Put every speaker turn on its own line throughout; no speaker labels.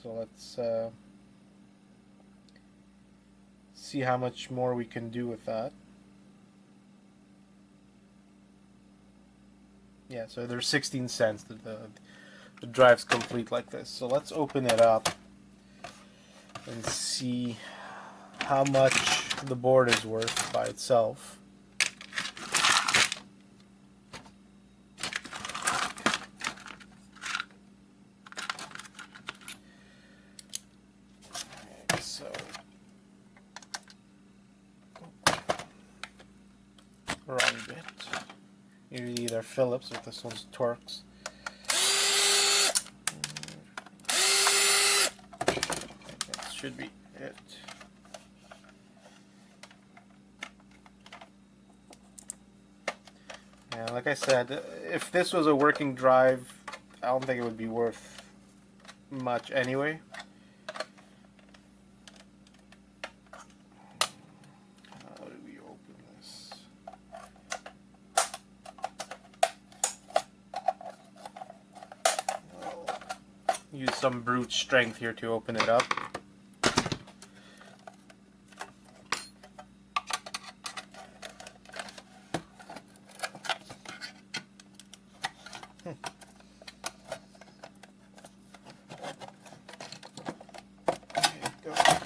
So let's see how much more we can do with that. Yeah, so there's 16 cents. The drive's complete like this. So let's open it up and see how much the board is worth by itself. So wrong bit. Usually they're Phillips, but this one's Torx. That should be it. Yeah, like I said, if this was a working drive, I don't think it would be worth much anyway. How do we open this? I'll use some brute strength here to open it up.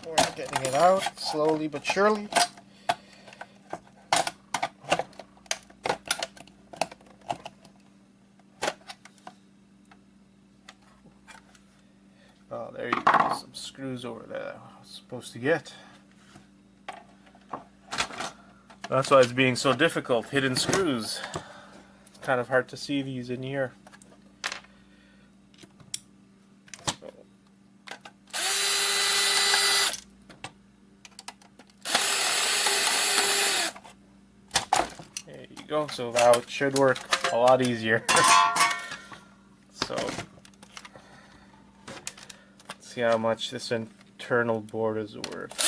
We're getting it out slowly but surely. Oh, there you go. Some screws over there I was supposed to get. That's why it's being so difficult. Hidden screws. It's kind of hard to see these in here. There you go. So now it should work a lot easier. So let's see how much this internal board is worth.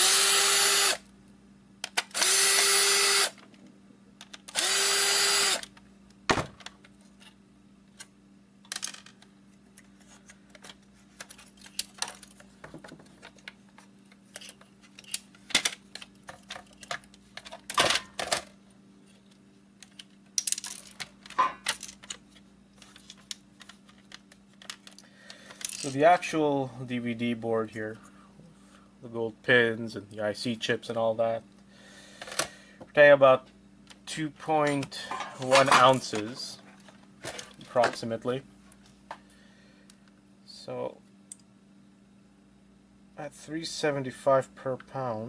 So the actual DVD board here, the gold pins and the IC chips and all that, contain about 2.1 ounces, approximately. So at $3.75 per pound.